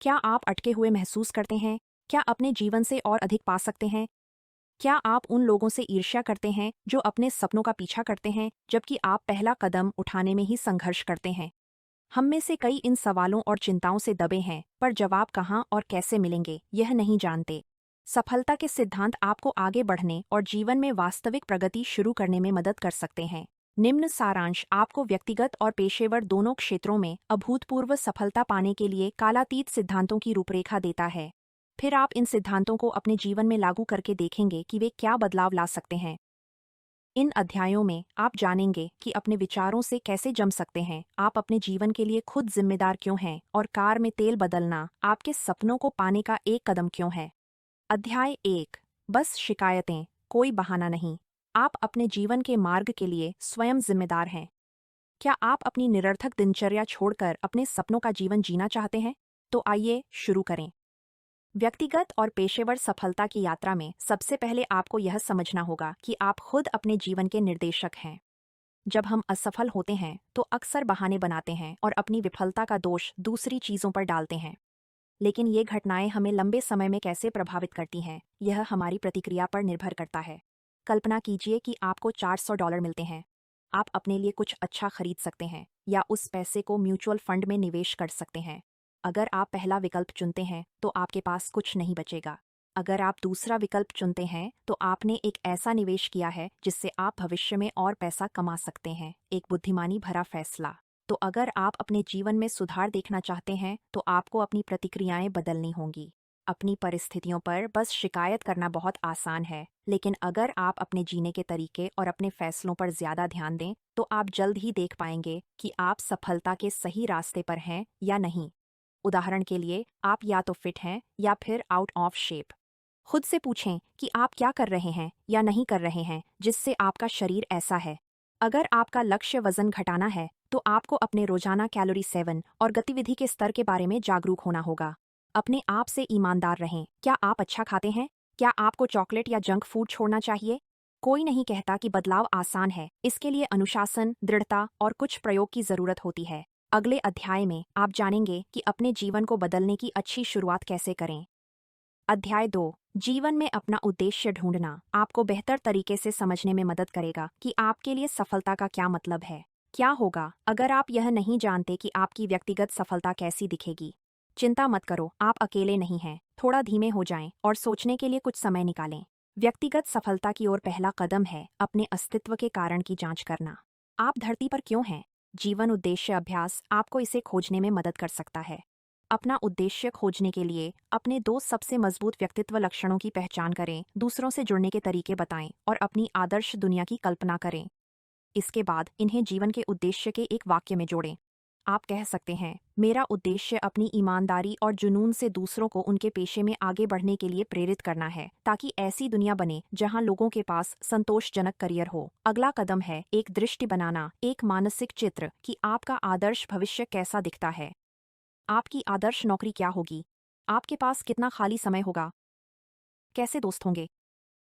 क्या आप अटके हुए महसूस करते हैं? क्या अपने जीवन से और अधिक पा सकते हैं? क्या आप उन लोगों से ईर्ष्या करते हैं जो अपने सपनों का पीछा करते हैं, जबकि आप पहला कदम उठाने में ही संघर्ष करते हैं? हम में से कई इन सवालों और चिंताओं से दबे हैं, पर जवाब कहाँ और कैसे मिलेंगे, यह नहीं जानते। सफलता के सिद्धांत आपको आगे बढ़ने और जीवन में वास्तविक प्रगति शुरू करने में मदद कर सकते हैं। निम्न सारांश आपको व्यक्तिगत और पेशेवर दोनों क्षेत्रों में अभूतपूर्व सफलता पाने के लिए कालातीत सिद्धांतों की रूपरेखा देता है। फिर आप इन सिद्धांतों को अपने जीवन में लागू करके देखेंगे कि वे क्या बदलाव ला सकते हैं। इन अध्यायों में आप जानेंगे कि अपने विचारों से कैसे जम सकते हैं, आप अपने जीवन के लिए खुद जिम्मेदार क्यों हैं, और कार में तेल बदलना आपके सपनों को पाने का एक कदम क्यों है। अध्याय 1। बस शिकायतें, कोई बहाना नहीं। आप अपने जीवन के मार्ग के लिए स्वयं जिम्मेदार हैं। क्या आप अपनी निरर्थक दिनचर्या छोड़कर अपने सपनों का जीवन जीना चाहते हैं? तो आइए शुरू करें। व्यक्तिगत और पेशेवर सफलता की यात्रा में सबसे पहले आपको यह समझना होगा कि आप खुद अपने जीवन के निर्देशक हैं। जब हम असफल होते हैं तो अक्सर बहाने बनाते हैं और अपनी विफलता का दोष दूसरी चीजों पर डालते हैं। लेकिन ये घटनाएं हमें लंबे समय में कैसे प्रभावित करती हैं, यह हमारी प्रतिक्रिया पर निर्भर करता है। कल्पना कीजिए कि आपको $400 मिलते हैं। आप अपने लिए कुछ अच्छा खरीद सकते हैं या उस पैसे को म्यूचुअल फंड में निवेश कर सकते हैं। अगर आप पहला विकल्प चुनते हैं तो आपके पास कुछ नहीं बचेगा। अगर आप दूसरा विकल्प चुनते हैं तो आपने एक ऐसा निवेश किया है जिससे आप भविष्य में और पैसा कमा सकते हैं, एक बुद्धिमानी भरा फैसला। तो अगर आप अपने जीवन में सुधार देखना चाहते हैं तो आपको अपनी प्रतिक्रियाएं बदलनी होंगी। अपनी परिस्थितियों पर बस शिकायत करना बहुत आसान है, लेकिन अगर आप अपने जीने के तरीके और अपने फैसलों पर ज्यादा ध्यान दें तो आप जल्द ही देख पाएंगे कि आप सफलता के सही रास्ते पर हैं या नहीं। उदाहरण के लिए, आप या तो फिट हैं या फिर आउट ऑफ शेप। खुद से पूछें कि आप क्या कर रहे हैं या नहीं कर रहे हैं जिससे आपका शरीर ऐसा है। अगर आपका लक्ष्य वजन घटाना है तो आपको अपने रोजाना कैलोरी सेवन और गतिविधि के स्तर के बारे में जागरूक होना होगा। अपने आप से ईमानदार रहें। क्या आप अच्छा खाते हैं? क्या आपको चॉकलेट या जंक फूड छोड़ना चाहिए? कोई नहीं कहता कि बदलाव आसान है, इसके लिए अनुशासन, दृढ़ता और कुछ प्रयोग की जरूरत होती है। अगले अध्याय में आप जानेंगे कि अपने जीवन को बदलने की अच्छी शुरुआत कैसे करें। अध्याय 2। जीवन में अपना उद्देश्य ढूंढना आपको बेहतर तरीके से समझने में मदद करेगा कि आपके लिए सफलता का क्या मतलब है। क्या होगा अगर आप यह नहीं जानते कि आपकी व्यक्तिगत सफलता कैसी दिखेगी? चिंता मत करो, आप अकेले नहीं हैं। थोड़ा धीमे हो जाएं और सोचने के लिए कुछ समय निकालें। व्यक्तिगत सफलता की ओर पहला कदम है अपने अस्तित्व के कारण की जांच करना। आप धरती पर क्यों हैं? जीवन उद्देश्य अभ्यास आपको इसे खोजने में मदद कर सकता है। अपना उद्देश्य खोजने के लिए अपने 2 सबसे मजबूत व्यक्तित्व लक्षणों की पहचान करें, दूसरों से जुड़ने के तरीके बताएं और अपनी आदर्श दुनिया की कल्पना करें। इसके बाद इन्हें जीवन के उद्देश्य के एक वाक्य में जोड़ें। आप कह सकते हैं, मेरा उद्देश्य अपनी ईमानदारी और जुनून से दूसरों को उनके पेशे में आगे बढ़ने के लिए प्रेरित करना है, ताकि ऐसी दुनिया बने जहां लोगों के पास संतोषजनक करियर हो। अगला कदम है एक दृष्टि बनाना, एक मानसिक चित्र कि आपका आदर्श भविष्य कैसा दिखता है। आपकी आदर्श नौकरी क्या होगी? आपके पास कितना खाली समय होगा? कैसे दोस्त होंगे?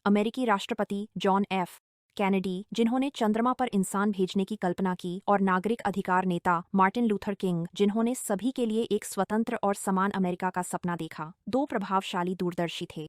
अमेरिकी राष्ट्रपति जॉन एफ कैनेडी, जिन्होंने चंद्रमा पर इंसान भेजने की कल्पना की, और नागरिक अधिकार नेता मार्टिन लूथर किंग, जिन्होंने सभी के लिए एक स्वतंत्र और समान अमेरिका का सपना देखा, 2 प्रभावशाली दूरदर्शी थे।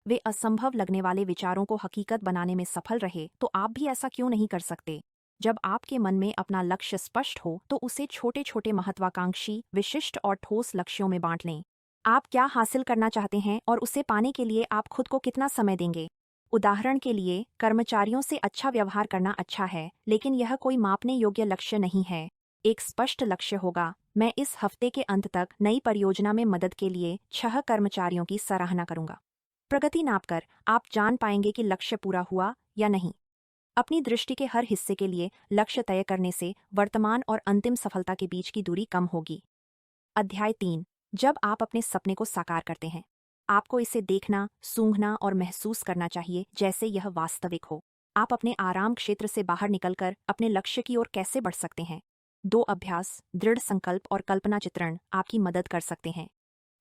वे असंभव लगने वाले विचारों को हकीकत बनाने में सफल रहे, तो आप भी ऐसा क्यों नहीं कर सकते? जब आपके मन में अपना लक्ष्य स्पष्ट हो तो उसे छोटे छोटे महत्वाकांक्षी, विशिष्ट और ठोस लक्ष्यों में बांट लें। आप क्या हासिल करना चाहते हैं और उसे पाने के लिए आप खुद को कितना समय देंगे? उदाहरण के लिए, कर्मचारियों से अच्छा व्यवहार करना अच्छा है, लेकिन यह कोई मापने योग्य लक्ष्य नहीं है। एक स्पष्ट लक्ष्य होगा, मैं इस हफ्ते के अंत तक नई परियोजना में मदद के लिए 6 कर्मचारियों की सराहना करूंगा। प्रगति नापकर आप जान पाएंगे कि लक्ष्य पूरा हुआ या नहीं। अपनी दृष्टि के हर हिस्से के लिए लक्ष्य तय करने से वर्तमान और अंतिम सफलता के बीच की दूरी कम होगी। अध्याय 3। जब आप अपने सपने को साकार करते हैं, आपको इसे देखना, सूंघना और महसूस करना चाहिए जैसे यह वास्तविक हो। आप अपने आराम क्षेत्र से बाहर निकलकर अपने लक्ष्य की ओर कैसे बढ़ सकते हैं? 2 अभ्यास, दृढ़ संकल्प और कल्पना चित्रण, आपकी मदद कर सकते हैं।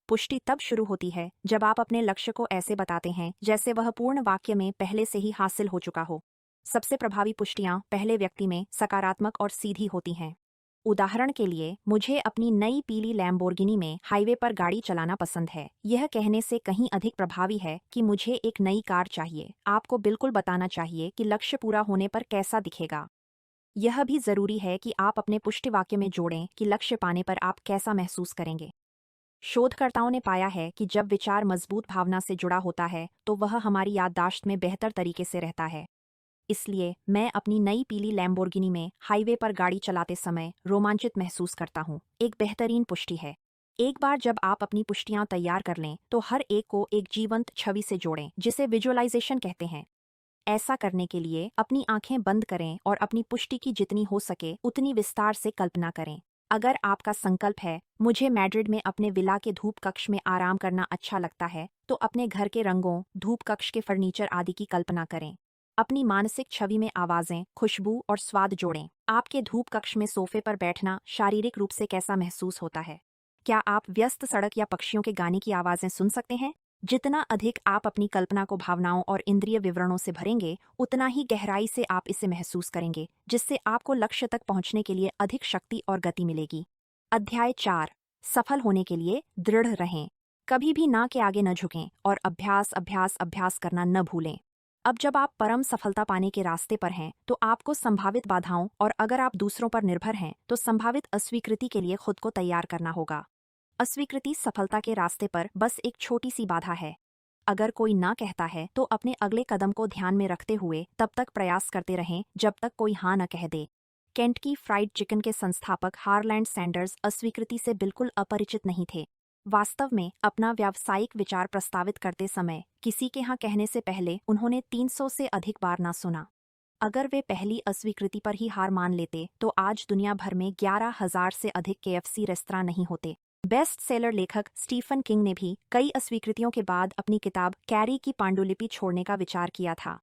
पुष्टि तब शुरू होती है जब आप अपने लक्ष्य को ऐसे बताते हैं जैसे वह पूर्ण वाक्य में पहले से ही हासिल हो चुका हो। सबसे प्रभावी पुष्टियां पहले व्यक्ति में सकारात्मक और सीधी होती हैं। उदाहरण के लिए मुझे अपनी नई पीली लैम्बोर्गिनी में हाईवे पर गाड़ी चलाना पसंद है। यह कहने से कहीं अधिक प्रभावी है कि मुझे एक नई कार चाहिए। आपको बिल्कुल बताना चाहिए कि लक्ष्य पूरा होने पर कैसा दिखेगा। यह भी जरूरी है कि आप अपने पुष्टि वाक्य में जोड़ें कि लक्ष्य पाने पर आप कैसा महसूस करेंगे। शोधकर्ताओं ने पाया है कि जब विचार मजबूत भावना से जुड़ा होता है तो वह हमारी याददाश्त में बेहतर तरीके से रहता है। इसलिए मैं अपनी नई पीली लैम्बोर्गिनी में हाईवे पर गाड़ी चलाते समय रोमांचित महसूस करता हूँ। एक बेहतरीन पुष्टि है। एक बार जब आप अपनी पुष्टियां तैयार कर लें तो हर एक को एक जीवंत छवि से जोड़ें, जिसे विजुअलाइजेशन कहते हैं। ऐसा करने के लिए अपनी आंखें बंद करें और अपनी पुष्टि की जितनी हो सके उतनी विस्तार से कल्पना करें। अगर आपका संकल्प है, मुझे मैड्रिड में अपने विला के धूप कक्ष में आराम करना अच्छा लगता है, तो अपने घर के रंगों, धूप कक्ष के फर्नीचर आदि की कल्पना करें। अपनी मानसिक छवि में आवाजें, खुशबू और स्वाद जोड़ें। आपके धूप कक्ष में सोफे पर बैठना शारीरिक रूप से कैसा महसूस होता है? क्या आप व्यस्त सड़क या पक्षियों के गाने की आवाजें सुन सकते हैं? जितना अधिक आप अपनी कल्पना को भावनाओं और इंद्रिय विवरणों से भरेंगे, उतना ही गहराई से आप इसे महसूस करेंगे, जिससे आपको लक्ष्य तक पहुंचने के लिए अधिक शक्ति और गति मिलेगी। अध्याय 4। सफल होने के लिए दृढ़ रहें। कभी भी ना के आगे न झुकें और अभ्यास अभ्यास अभ्यास करना न भूलें। अब जब आप परम सफलता पाने के रास्ते पर हैं, तो आपको संभावित बाधाओं और अगर आप दूसरों पर निर्भर हैं, तो संभावित अस्वीकृति के लिए खुद को तैयार करना होगा। अस्वीकृति सफलता के रास्ते पर बस एक छोटी सी बाधा है। अगर कोई ना कहता है तो अपने अगले कदम को ध्यान में रखते हुए तब तक प्रयास करते रहें जब तक कोई हाँ न कह दे। केंटकी फ्राइड चिकन के संस्थापक हारलैंड सैंडर्स अस्वीकृति से बिल्कुल अपरिचित नहीं थे। वास्तव में अपना व्यावसायिक विचार प्रस्तावित करते समय किसी के हाँ कहने से पहले उन्होंने 300 से अधिक बार ना सुना। अगर वे पहली अस्वीकृति पर ही हार मान लेते तो आज दुनिया भर में 11,000 से अधिक KFC रेस्तरां नहीं होते। बेस्ट सेलर लेखक स्टीफन किंग ने भी कई अस्वीकृतियों के बाद अपनी किताब कैरी की पांडुलिपि छोड़ने का विचार किया था।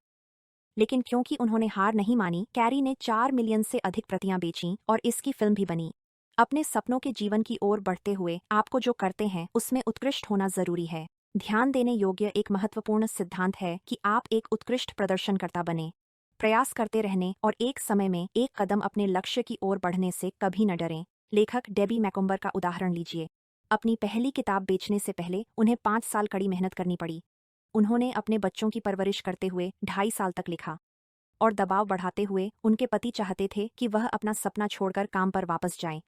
लेकिन क्योंकि उन्होंने हार नहीं मानी, कैरी ने 4 मिलियन से अधिक प्रतियां बेचीं और इसकी फिल्म भी बनी। अपने सपनों के जीवन की ओर बढ़ते हुए आपको जो करते हैं उसमें उत्कृष्ट होना जरूरी है। ध्यान देने योग्य एक महत्वपूर्ण सिद्धांत है कि आप एक उत्कृष्ट प्रदर्शनकर्ता बने। प्रयास करते रहने और एक समय में एक कदम अपने लक्ष्य की ओर बढ़ने से कभी न डरें। लेखक डेबी मैकम्बर का उदाहरण लीजिए। अपनी पहली किताब बेचने से पहले उन्हें 5 साल कड़ी मेहनत करनी पड़ी। उन्होंने अपने बच्चों की परवरिश करते हुए 2.5 साल तक लिखा और दबाव बढ़ाते हुए उनके पति चाहते थे कि वह अपना सपना छोड़कर काम पर वापस जाएं।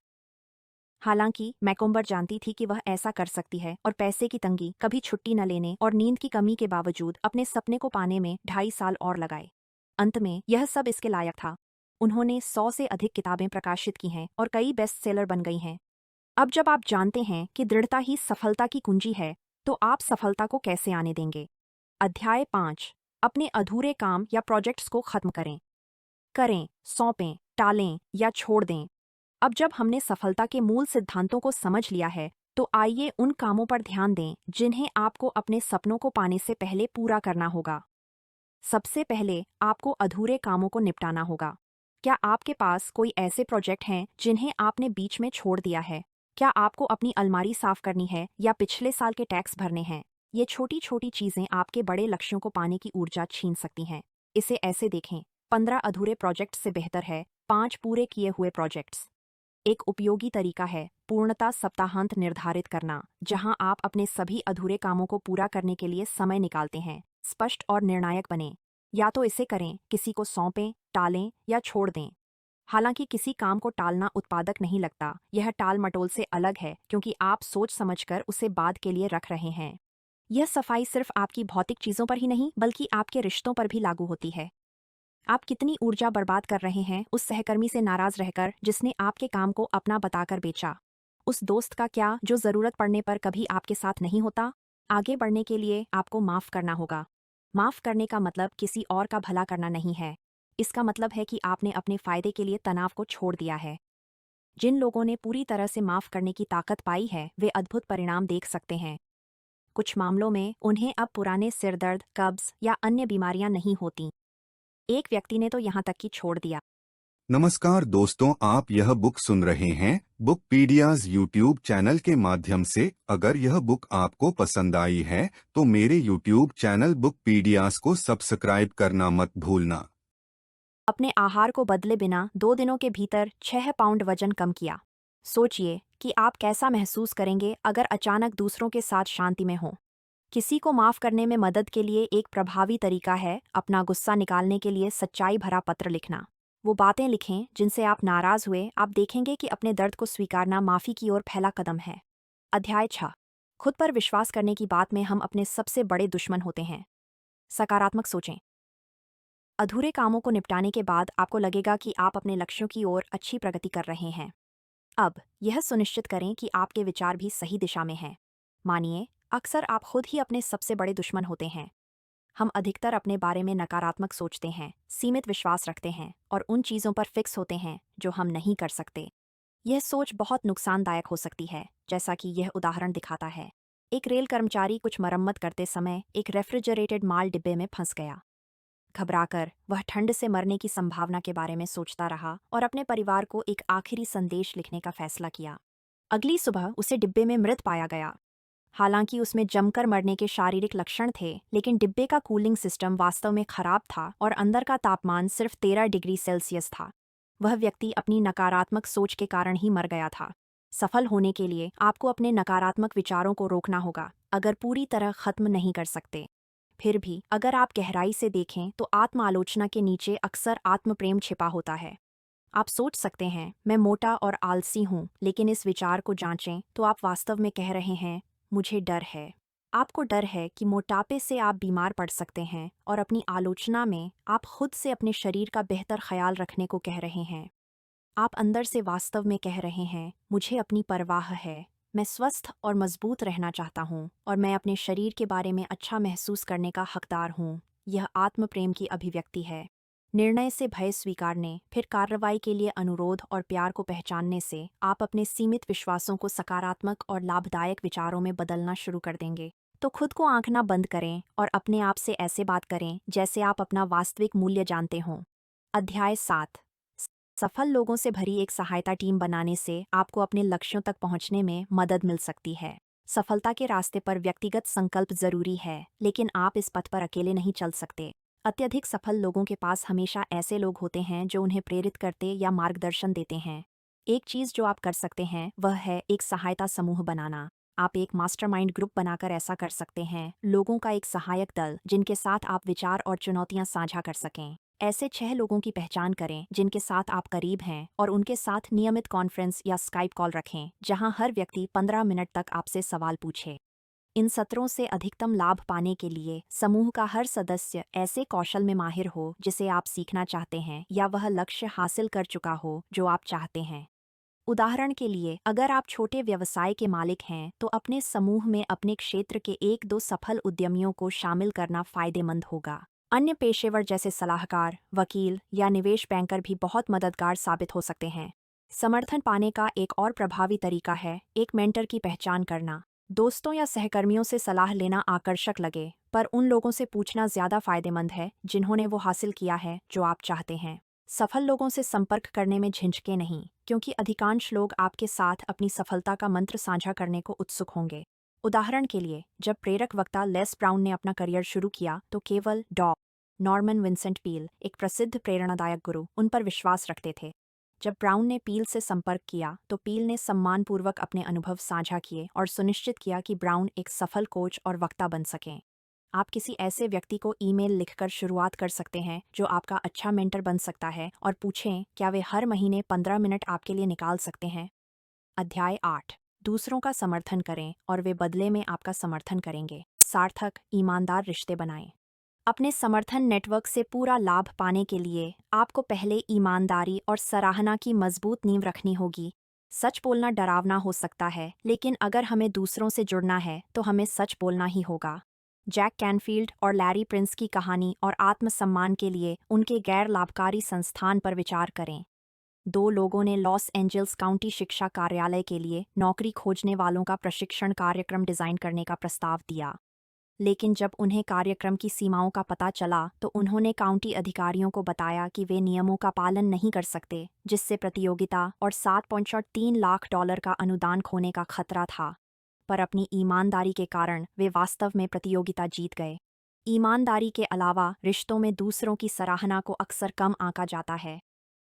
हालांकि मैकम्बर जानती थी कि वह ऐसा कर सकती है और पैसे की तंगी, कभी छुट्टी न लेने और नींद की कमी के बावजूद अपने सपने को पाने में 2.5 साल और लगाए। अंत में यह सब इसके लायक था। उन्होंने 100 से अधिक किताबें प्रकाशित की हैं और कई बेस्ट सेलर बन गई हैं। अब जब आप जानते हैं कि दृढ़ता ही सफलता की कुंजी है, तो आप सफलता को कैसे आने देंगे? अध्याय 5। अपने अधूरे काम या प्रोजेक्ट्स को खत्म करें, सौंपें, टालें या छोड़ दें। अब जब हमने सफलता के मूल सिद्धांतों को समझ लिया है, तो आइए उन कामों पर ध्यान दें जिन्हें आपको अपने सपनों को पाने से पहले पूरा करना होगा। सबसे पहले आपको अधूरे कामों को निपटाना होगा। क्या आपके पास कोई ऐसे प्रोजेक्ट हैं जिन्हें आपने बीच में छोड़ दिया है? क्या आपको अपनी अलमारी साफ करनी है या पिछले साल के टैक्स भरने हैं? ये छोटी छोटी चीजें आपके बड़े लक्ष्यों को पाने की ऊर्जा छीन सकती हैं। इसे ऐसे देखें, 15 अधूरे प्रोजेक्ट से बेहतर है 5 पूरे किए हुए प्रोजेक्ट्स। एक उपयोगी तरीका है पूर्णता सप्ताहांत निर्धारित करना, जहां आप अपने सभी अधूरे कामों को पूरा करने के लिए समय निकालते हैं। स्पष्ट और निर्णायक बने। या तो इसे करें, किसी को सौंपें, टालें या छोड़ दें। हालांकि किसी काम को टालना उत्पादक नहीं लगता, यह टाल मटोल से अलग है क्योंकि आप सोच समझकर उसे बाद के लिए रख रहे हैं। यह सफाई सिर्फ आपकी भौतिक चीजों पर ही नहीं बल्कि आपके रिश्तों पर भी लागू होती है। आप कितनी ऊर्जा बर्बाद कर रहे हैं उस सहकर्मी से नाराज रहकर जिसने आपके काम को अपना बताकर बेचा? उस दोस्त का क्या जो जरूरत पड़ने पर कभी आपके साथ नहीं होता? आगे बढ़ने के लिए आपको माफ करना होगा। माफ करने का मतलब किसी और का भला करना नहीं है। इसका मतलब है कि आपने अपने फायदे के लिए तनाव को छोड़ दिया है। जिन लोगों ने पूरी तरह से माफ करने की ताकत पाई है, वे अद्भुत परिणाम देख सकते हैं। कुछ मामलों में उन्हें अब पुराने सिरदर्द, कब्ज या अन्य बीमारियां नहीं होती। एक व्यक्ति ने तो यहाँ तक कि छोड़ दिया। नमस्कार दोस्तों, आप यह बुक सुन रहे हैं बुकपीडियाज यूट्यूब चैनल के माध्यम से। अगर यह बुक आपको पसंद आई है तो मेरे यूट्यूब चैनल बुकपीडियाज को सब्सक्राइब करना मत भूलना। अपने आहार को बदले बिना 2 दिनों के भीतर 6 पाउंड वजन कम किया। सोचिए कि आप कैसा महसूस करेंगे अगर अचानक दूसरों के साथ शांति में हो। किसी को माफ करने में मदद के लिए एक प्रभावी तरीका है अपना गुस्सा निकालने के लिए सच्चाई भरा पत्र लिखना। वो बातें लिखें जिनसे आप नाराज हुए। आप देखेंगे कि अपने दर्द को स्वीकारना माफी की ओर पहला कदम है। अध्याय 6। खुद पर विश्वास करने की बात में हम अपने सबसे बड़े दुश्मन होते हैं। सकारात्मक सोचें। अधूरे कामों को निपटाने के बाद आपको लगेगा कि आप अपने लक्ष्यों की ओर अच्छी प्रगति कर रहे हैं। अब यह सुनिश्चित करें कि आपके विचार भी सही दिशा में हैं। मानिए, अक्सर आप खुद ही अपने सबसे बड़े दुश्मन होते हैं। हम अधिकतर अपने बारे में नकारात्मक सोचते हैं, सीमित विश्वास रखते हैं और उन चीज़ों पर फिक्स होते हैं जो हम नहीं कर सकते। यह सोच बहुत नुकसानदायक हो सकती है, जैसा कि यह उदाहरण दिखाता है। एक रेल कर्मचारी कुछ मरम्मत करते समय एक रेफ्रिजरेटेड माल डिब्बे में फंस गया। घबराकर वह ठंड से मरने की संभावना के बारे में सोचता रहा और अपने परिवार को एक आखिरी संदेश लिखने का फैसला किया। अगली सुबह उसे डिब्बे में मृत पाया गया। हालांकि उसमें जमकर मरने के शारीरिक लक्षण थे, लेकिन डिब्बे का कूलिंग सिस्टम वास्तव में खराब था और अंदर का तापमान सिर्फ 13 डिग्री सेल्सियस था। वह व्यक्ति अपनी नकारात्मक सोच के कारण ही मर गया था। सफल होने के लिए आपको अपने नकारात्मक विचारों को रोकना होगा, अगर पूरी तरह खत्म नहीं कर सकते। फिर भी अगर आप गहराई से देखें तो आत्म आलोचना के नीचे अक्सर आत्म प्रेम छिपा होता है। आप सोच सकते हैं, मैं मोटा और आलसी हूँ, लेकिन इस विचार को जांचें तो आप वास्तव में कह रहे हैं, मुझे डर है। आपको डर है कि मोटापे से आप बीमार पड़ सकते हैं और अपनी आलोचना में आप खुद से अपने शरीर का बेहतर ख्याल रखने को कह रहे हैं। आप अंदर से वास्तव में कह रहे हैं, मुझे अपनी परवाह है, मैं स्वस्थ और मजबूत रहना चाहता हूँ और मैं अपने शरीर के बारे में अच्छा महसूस करने का हकदार हूँ। यह आत्म प्रेम की अभिव्यक्ति है। निर्णय से भय स्वीकारने, फिर कार्रवाई के लिए अनुरोध और प्यार को पहचानने से आप अपने सीमित विश्वासों को सकारात्मक और लाभदायक विचारों में बदलना शुरू कर देंगे। तो खुद को आंखना बंद करें और अपने आप से ऐसे बात करें जैसे आप अपना वास्तविक मूल्य जानते हों। अध्याय 7। सफल लोगों से भरी एक सहायता टीम बनाने से आपको अपने लक्ष्यों तक पहुंचने में मदद मिल सकती है। सफलता के रास्ते पर व्यक्तिगत संकल्प जरूरी है, लेकिन आप इस पथ पर अकेले नहीं चल सकते। अत्यधिक सफल लोगों के पास हमेशा ऐसे लोग होते हैं जो उन्हें प्रेरित करते या मार्गदर्शन देते हैं। एक चीज जो आप कर सकते हैं वह है एक सहायता समूह बनाना। आप एक मास्टरमाइंड ग्रुप बनाकर ऐसा कर सकते हैं, लोगों का एक सहायक दल जिनके साथ आप विचार और चुनौतियां साझा कर सकें। ऐसे 6 लोगों की पहचान करें जिनके साथ आप करीब हैं और उनके साथ नियमित कॉन्फ्रेंस या स्काइप कॉल रखें, जहां हर व्यक्ति 15 मिनट तक आपसे सवाल पूछे। इन सत्रों से अधिकतम लाभ पाने के लिए समूह का हर सदस्य ऐसे कौशल में माहिर हो जिसे आप सीखना चाहते हैं या वह लक्ष्य हासिल कर चुका हो जो आप चाहते हैं। उदाहरण के लिए, अगर आप छोटे व्यवसाय के मालिक हैं तो अपने समूह में अपने क्षेत्र के 1-2 सफल उद्यमियों को शामिल करना फायदेमंद होगा। अन्य पेशेवर जैसे सलाहकार, वकील या निवेश बैंकर भी बहुत मददगार साबित हो सकते हैं। समर्थन पाने का एक और प्रभावी तरीका है एक मेंटर की पहचान करना। दोस्तों या सहकर्मियों से सलाह लेना आकर्षक लगे, पर उन लोगों से पूछना ज्यादा फायदेमंद है जिन्होंने वो हासिल किया है जो आप चाहते हैं। सफल लोगों से संपर्क करने में झिझकें नहीं, क्योंकि अधिकांश लोग आपके साथ अपनी सफलता का मंत्र साझा करने को उत्सुक होंगे। उदाहरण के लिए, जब प्रेरक वक्ता लेस ब्राउन ने अपना करियर शुरू किया तो केवल डॉ. नॉर्मन विंसेंट पील, एक प्रसिद्ध प्रेरणादायक गुरु, उन पर विश्वास रखते थे। जब ब्राउन ने पील से संपर्क किया तो पील ने सम्मानपूर्वक अपने अनुभव साझा किए और सुनिश्चित किया कि ब्राउन एक सफल कोच और वक्ता बन सकें। आप किसी ऐसे व्यक्ति को ईमेल लिखकर शुरुआत कर सकते हैं जो आपका अच्छा मेंटर बन सकता है और पूछें क्या वे हर महीने 15 मिनट आपके लिए निकाल सकते हैं। अध्याय 8। दूसरों का समर्थन करें और वे बदले में आपका समर्थन करेंगे। सार्थक, ईमानदार रिश्ते बनाएं। अपने समर्थन नेटवर्क से पूरा लाभ पाने के लिए आपको पहले ईमानदारी और सराहना की मजबूत नींव रखनी होगी। सच बोलना डरावना हो सकता है, लेकिन अगर हमें दूसरों से जुड़ना है तो हमें सच बोलना ही होगा। जैक कैनफील्ड और लैरी प्रिंस की कहानी और आत्मसम्मान के लिए उनके गैर लाभकारी संस्थान पर विचार करें। 2 लोगों ने लॉस एंजल्स काउंटी शिक्षा कार्यालय के लिए नौकरी खोजने वालों का प्रशिक्षण कार्यक्रम डिजाइन करने का प्रस्ताव दिया, लेकिन जब उन्हें कार्यक्रम की सीमाओं का पता चला तो उन्होंने काउंटी अधिकारियों को बताया कि वे नियमों का पालन नहीं कर सकते, जिससे प्रतियोगिता और $7.3 लाख का अनुदान खोने का खतरा था। पर अपनी ईमानदारी के कारण वे वास्तव में प्रतियोगिता जीत गए। ईमानदारी के अलावा रिश्तों में दूसरों की सराहना को अक्सर कम आंका जाता है।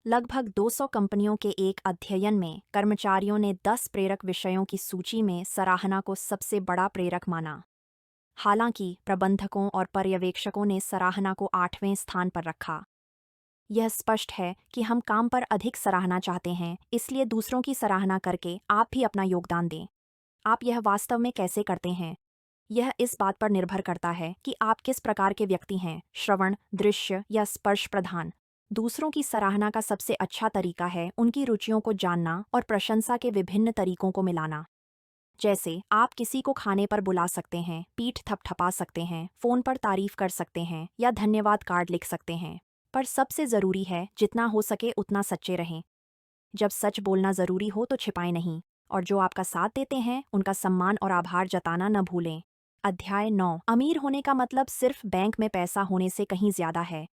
लगभग 200 कंपनियों के एक अध्ययन में कर्मचारियों ने 10 प्रेरक विषयों की सूची में सराहना को सबसे बड़ा प्रेरक माना। हालांकि प्रबंधकों और पर्यवेक्षकों ने सराहना को 8वें स्थान पर रखा। यह स्पष्ट है कि हम काम पर अधिक सराहना चाहते हैं, इसलिए दूसरों की सराहना करके आप भी अपना योगदान दें। आप यह वास्तव में कैसे करते हैं? यह इस बात पर निर्भर करता है कि आप किस प्रकार के व्यक्ति हैं, श्रवण, दृश्य या स्पर्श प्रधान। दूसरों की सराहना का सबसे अच्छा तरीका है उनकी रुचियों को जानना और प्रशंसा के विभिन्न तरीकों को मिलाना। जैसे आप किसी को खाने पर बुला सकते हैं, पीठ थपथपा सकते हैं, फोन पर तारीफ कर सकते हैं या धन्यवाद कार्ड लिख सकते हैं। पर सबसे जरूरी है जितना हो सके उतना सच्चे रहें। जब सच बोलना जरूरी हो तो छिपाएं नहीं, और जो आपका साथ देते हैं उनका सम्मान और आभार जताना न भूलें। अध्याय 9। अमीर होने का मतलब सिर्फ बैंक में पैसा होने से कहीं ज्यादा है।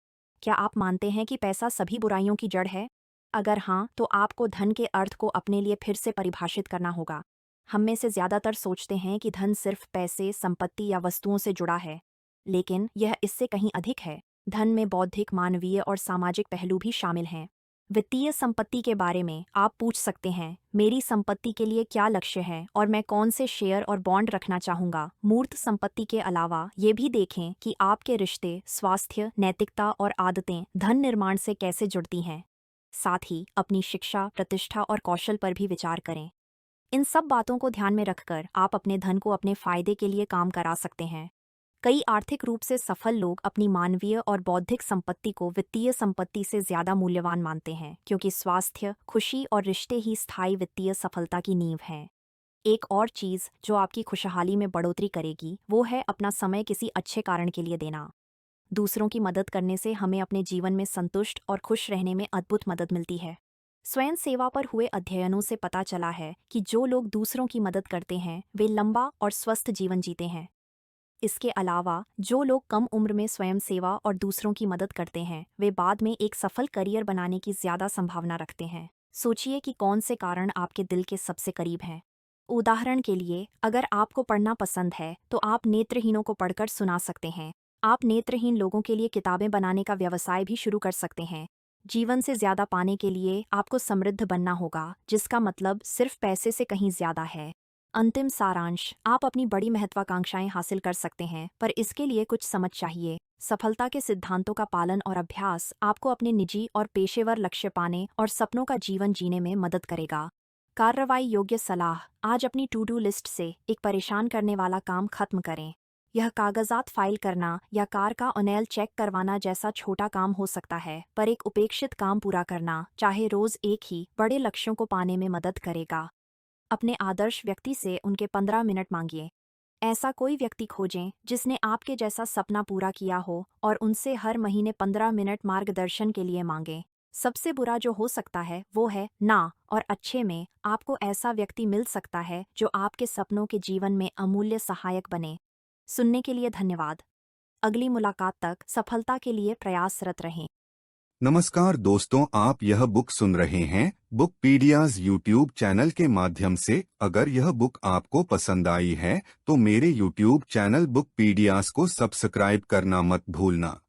क्या आप मानते हैं कि पैसा सभी बुराइयों की जड़ है? अगर हाँ, तो आपको धन के अर्थ को अपने लिए फिर से परिभाषित करना होगा। हम में से ज्यादातर सोचते हैं कि धन सिर्फ पैसे, संपत्ति या वस्तुओं से जुड़ा है, लेकिन यह इससे कहीं अधिक है। धन में बौद्धिक, मानवीय और सामाजिक पहलू भी शामिल हैं। वित्तीय संपत्ति के बारे में आप पूछ सकते हैं, मेरी संपत्ति के लिए क्या लक्ष्य है और मैं कौन से शेयर और बॉन्ड रखना चाहूंगा। मूर्त संपत्ति के अलावा ये भी देखें कि आपके रिश्ते, स्वास्थ्य, नैतिकता और आदतें धन निर्माण से कैसे जुड़ती हैं। साथ ही अपनी शिक्षा, प्रतिष्ठा और कौशल पर भी विचार करें। इन सब बातों को ध्यान में रखकर आप अपने धन को अपने फायदे के लिए काम करा सकते हैं। कई आर्थिक रूप से सफल लोग अपनी मानवीय और बौद्धिक संपत्ति को वित्तीय संपत्ति से ज्यादा मूल्यवान मानते हैं, क्योंकि स्वास्थ्य, खुशी और रिश्ते ही स्थायी वित्तीय सफलता की नींव हैं। एक और चीज जो आपकी खुशहाली में बढ़ोतरी करेगी वो है अपना समय किसी अच्छे कारण के लिए देना। दूसरों की मदद करने से हमें अपने जीवन में संतुष्ट और खुश रहने में अद्भुत मदद मिलती है। स्वयं सेवा पर हुए अध्ययनों से पता चला है कि जो लोग दूसरों की मदद करते हैं वे लंबा और स्वस्थ जीवन जीते हैं। इसके अलावा जो लोग कम उम्र में स्वयं सेवा और दूसरों की मदद करते हैं वे बाद में एक सफल करियर बनाने की ज्यादा संभावना रखते हैं। सोचिए कि कौन से कारण आपके दिल के सबसे करीब हैं। उदाहरण के लिए, अगर आपको पढ़ना पसंद है तो आप नेत्रहीनों को पढ़कर सुना सकते हैं। आप नेत्रहीन लोगों के लिए किताबें बनाने का व्यवसाय भी शुरू कर सकते हैं। जीवन से ज्यादा पाने के लिए आपको समृद्ध बनना होगा, जिसका मतलब सिर्फ पैसे से कहीं ज्यादा है। अंतिम सारांश, आप अपनी बड़ी महत्वाकांक्षाएं हासिल कर सकते हैं, पर इसके लिए कुछ समझ चाहिए। सफलता के सिद्धांतों का पालन और अभ्यास आपको अपने निजी और पेशेवर लक्ष्य पाने और सपनों का जीवन जीने में मदद करेगा। कार्रवाई योग्य सलाह, आज अपनी टू डू लिस्ट से एक परेशान करने वाला काम खत्म करें। यह कागजात फाइल करना या कार का ऑयल चेक करवाना जैसा छोटा काम हो सकता है, पर एक उपेक्षित काम पूरा करना, चाहे रोज एक ही, बड़े लक्ष्यों को पाने में मदद करेगा। अपने आदर्श व्यक्ति से उनके 15 मिनट मांगिए। ऐसा कोई व्यक्ति खोजें जिसने आपके जैसा सपना पूरा किया हो और उनसे हर महीने 15 मिनट मार्गदर्शन के लिए मांगें। सबसे बुरा जो हो सकता है वो है ना, और अच्छे में आपको ऐसा व्यक्ति मिल सकता है जो आपके सपनों के जीवन में अमूल्य सहायक बने। सुनने के लिए धन्यवाद। अगली मुलाकात तक सफलता के लिए प्रयासरत रहें। नमस्कार दोस्तों, आप यह बुक सुन रहे हैं बुकपीडियाज यूट्यूब चैनल के माध्यम से। अगर यह बुक आपको पसंद आई है तो मेरे यूट्यूब चैनल बुकपीडियाज को सब्सक्राइब करना मत भूलना।